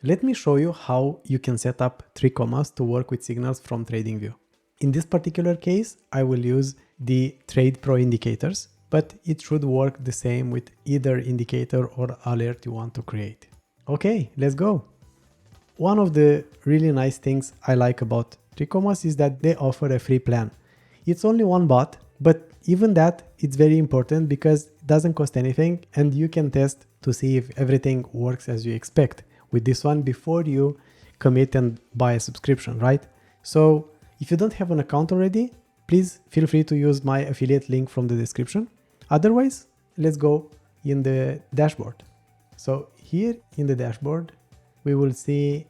Let me show you how you can set up 3commas to work with signals from TradingView. In this particular case, I will use the TradePro indicators, but it should work the same with either indicator or alert you want to create. Okay, let's go. One of the really nice things I like about 3commas is that they offer a free plan. It's only one bot, but even that, it's very important because it doesn't cost anything and you can test to see if everything works as you expect with this one before you commit and buy a subscription, right? So if you don't have an account already, please feel free to use my affiliate link from the description. Otherwise, let's go in the dashboard. So here in the dashboard, we will see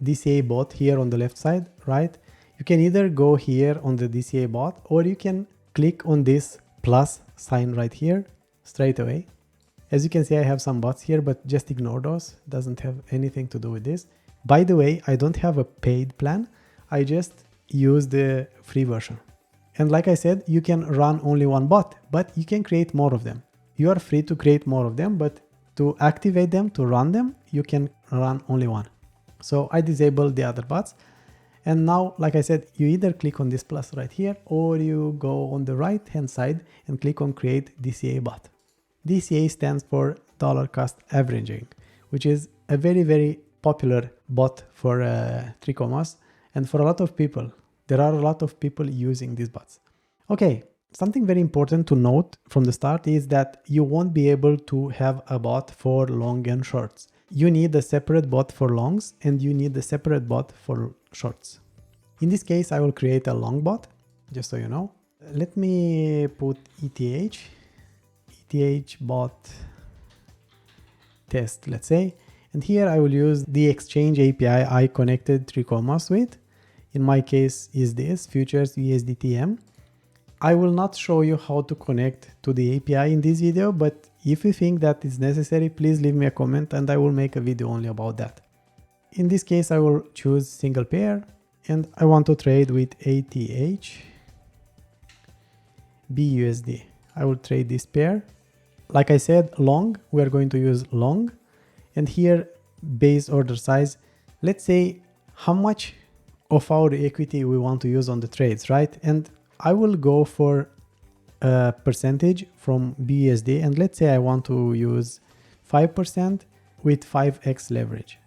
DCA bot here on the left side, right? You can either go here on the DCA bot or you can click on this plus sign right here straight away. As you can see, I have some bots here, but just ignore those. Doesn't have anything to do with this. By the way, I don't have a paid plan. I just use the free version. And like I said, you can run only one bot, but you can create more of them. You are free to create more of them, but to activate them, to run them, you can run only one. So I disabled the other bots. And now, like I said, you either click on this plus right here, or you go on the right hand side and click on create DCA bot. DCA stands for dollar cost averaging, which is a very, very popular bot for 3commas and for a lot of people. There are a lot of people using these bots. Okay, something very important to note from the start is that you won't be able to have a bot for long and shorts. You need a separate bot for longs and you need a separate bot for shorts. In this case, I will create a long bot, just so you know. Let me put ETH bot test, let's say. And here I will use the exchange API I connected 3commas with. In my case is this futures USDTM. I will not show you how to connect to the API in this video, but if you think that is necessary, please leave me a comment and I will make a video only about that. In this case, I will choose single pair and I want to trade with ATH BUSD. I will trade this pair. Like I said, long, we are going to use long. And here, base order size, let's say how much of our equity we want to use on the trades, right? And I will go for a percentage from BUSD. And let's say I want to use 5% with 5x leverage.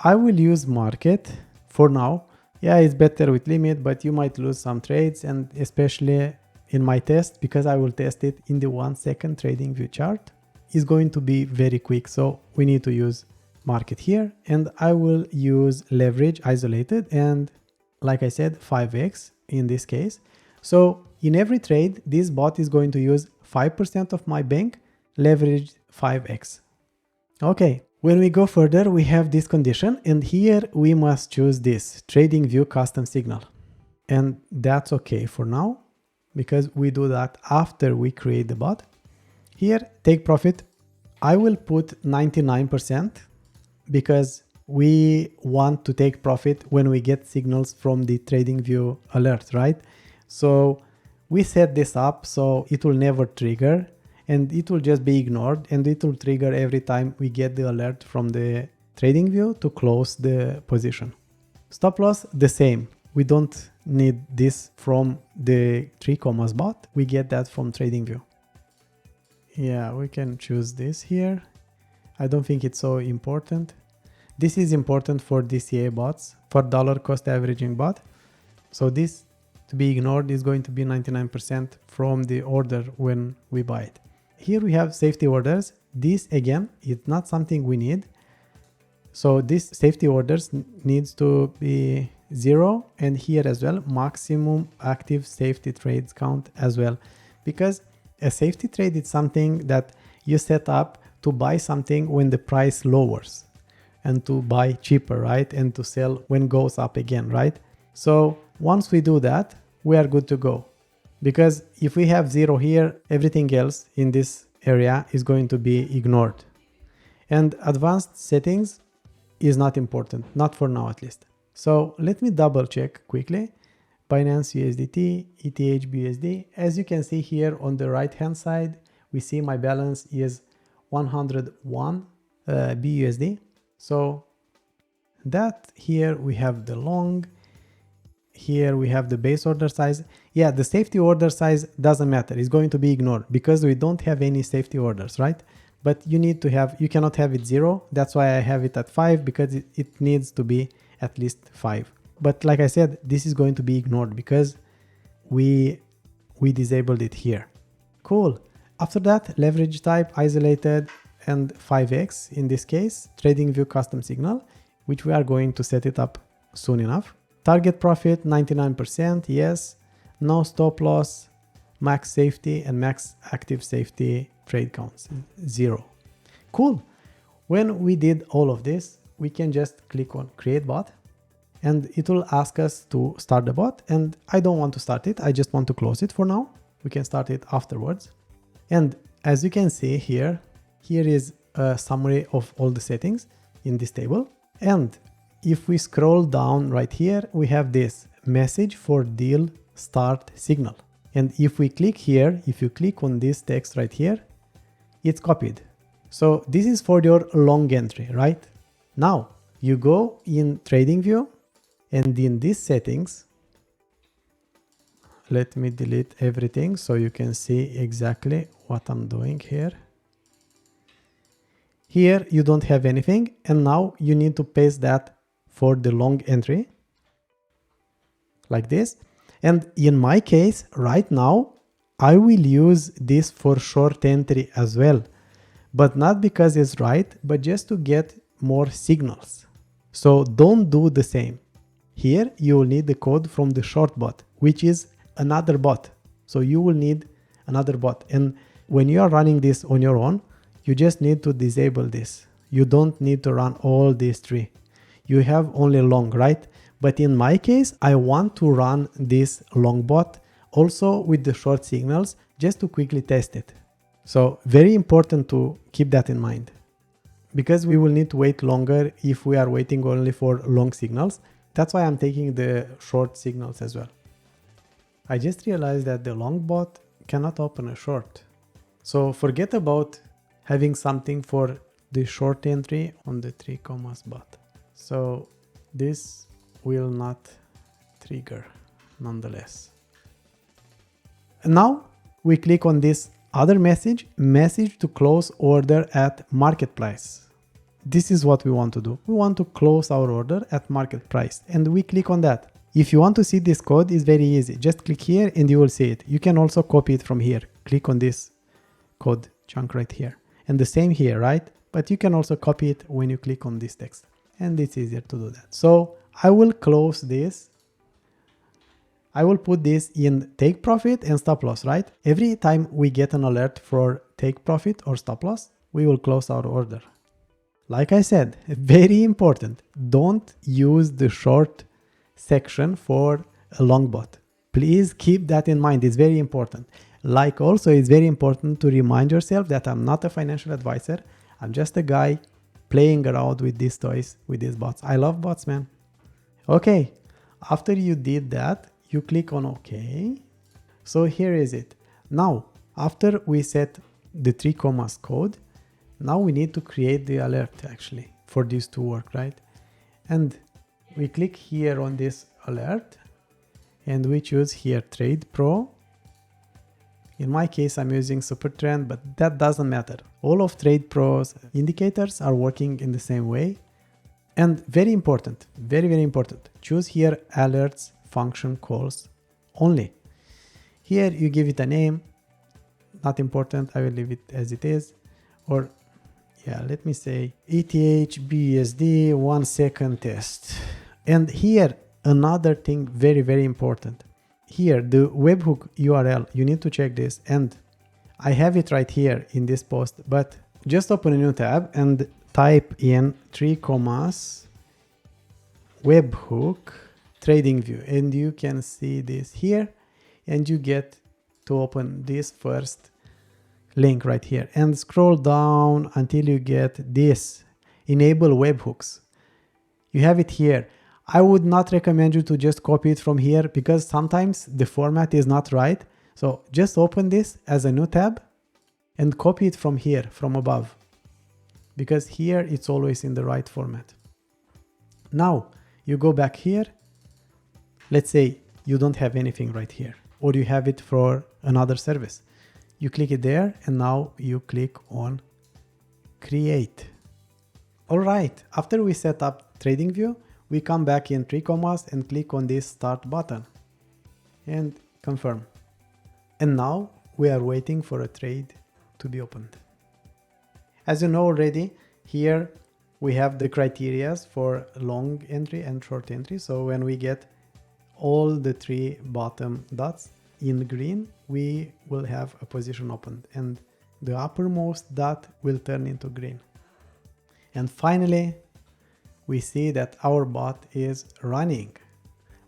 I will use market for now. Yeah, it's better with limit, but you might lose some trades, and especially in my test, because I will test it in the 1 second TradingView chart, is going to be very quick. So we need to use market here, and I will use leverage isolated, and like I said, 5x in this case. So in every trade, this bot is going to use 5% of my bank, leveraged 5x. Okay, when we go further, we have this condition, and here we must choose this TradingView custom signal. And that's okay for now, because we do that after we create the bot. Here, take profit. I will put 99% because we want to take profit when we get signals from the TradingView alert, right? So we set this up so it will never trigger and it will just be ignored, and it will trigger every time we get the alert from the TradingView to close the position. Stop loss, the same. We don't need this from the 3commas bot. We get that from TradingView. Yeah, we can choose this here. I don't think it's so important. This is important for DCA bots, for dollar cost averaging bot. So this to be ignored is going to be 99% from the order when we buy it. Here we have safety orders. This again is not something we need. So this safety orders needs to be 0, and here as well maximum active safety trades count as well, because a safety trade is something that you set up to buy something when the price lowers and to buy cheaper, right? And to sell when it goes up again, right? So once we do that, we are good to go. Because if we have 0 here, everything else in this area is going to be ignored. And advanced settings is not important, not for now at least. So let me double check quickly. Binance USDT, ETH BUSD. As you can see here on the right hand side, we see my balance is 101 BUSD. So that. Here we have the long. Here we have the base order size. Yeah, the safety order size doesn't matter. It's going to be ignored because we don't have any safety orders, right? But you need to have, you cannot have it 0. That's why I have it at 5, because it needs to be at least 5. But like I said, this is going to be ignored because we disabled it here. Cool. After that, leverage type, isolated, and 5x in this case, TradingView custom signal, which we are going to set it up soon enough. Target profit 99%, yes. No stop loss, max safety, and max active safety trade counts 0. Cool. When we did all of this, we can just click on create bot and it will ask us to start the bot, and I don't want to start it. I just want to close it for now. We can start it afterwards. And as you can see here is a summary of all the settings in this table. And if we scroll down right here, we have this message for deal start signal. And if we click here, if you click on this text right here, it's copied. So this is for your long entry, right? Now you go in TradingView and in these settings, let me delete everything so you can see exactly what I'm doing here. Here you don't have anything, and now you need to paste that for the long entry like this. And in my case right now, I will use this for short entry as well, but not because it's right, but just to get more signals. So don't do the same. Here you will need the code from the short bot, which is another bot. So you will need another bot. And when you are running this on your own, you just need to disable this. You don't need to run all these three. You have only long, right? But in my case, I want to run this long bot also with the short signals just to quickly test it. So very important to keep that in mind, because we will need to wait longer if we are waiting only for long signals. That's why I'm taking the short signals as well. I just realized that the long bot cannot open a short. So forget about having something for the short entry on the 3commas bot. So this will not trigger nonetheless. And now we click on this other message to close order at market price. This is what we want to do. We want to close our order at market price, and we click on that. If you want to see this code, it's very easy. Just click here and you will see it. You can also copy it from here. Click on this code chunk right here. And the same here, right? But you can also copy it when you click on this text. And it's easier to do that. So I will close this. I will put this in take profit and stop loss, right? Every time we get an alert for take profit or stop loss, we will close our order. Like I said, very important. Don't use the short section for a long bot. Please keep that in mind. It's very important. Like also, it's very important to remind yourself that I'm not a financial advisor. I'm just a guy playing around with these toys, with these bots. I love bots, man. Okay, after you did that, you click on OK. So here is it. Now, after we set the 3commas code, now we need to create the alert actually for this to work, right? And we click here on this alert and we choose here TradePro. In my case, I'm using Supertrend, but that doesn't matter. All of TradePro's indicators are working in the same way. And very important, very, very important. Choose here alerts function calls only. Here you give it a name. Not important. I will leave it as it is. Or yeah, let me say ETH BUSD 1 second test. And here another thing very, very important. Here the webhook URL, you need to check this, and I have it right here in this post, but just open a new tab and type in 3commas webhook TradingView, and you can see this here, and you get to open this first link right here and scroll down until you get this enable webhooks. You have it here. I would not recommend you to just copy it from here because sometimes the format is not right. So just open this as a new tab and copy it from here, from above, because here it's always in the right format. Now you go back here. Let's say you don't have anything right here, or you have it for another service. You click it there, and now you click on create. All right, after we set up TradingView, we come back in 3commas and click on this start button and confirm. And now we are waiting for a trade to be opened. As you know already, here we have the criteria for long entry and short entry. So when we get all the three bottom dots in green, we will have a position opened, and the uppermost dot will turn into green. And finally, we see that our bot is running.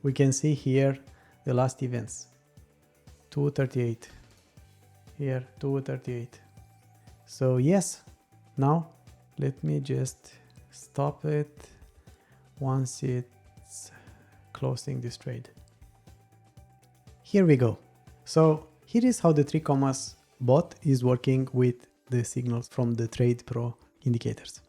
We can see here the last events. 238. Here, 238. So yes, now let me just stop it once it's closing this trade. Here we go. So here is how the 3commas bot is working with the signals from the TradePro indicators.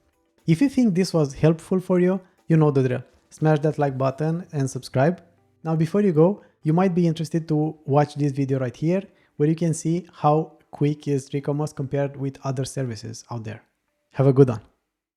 If you think this was helpful for you, you know the drill. Smash that like button and subscribe. Now before you go, you might be interested to watch this video right here, where you can see how quick is 3commas compared with other services out there. Have a good one.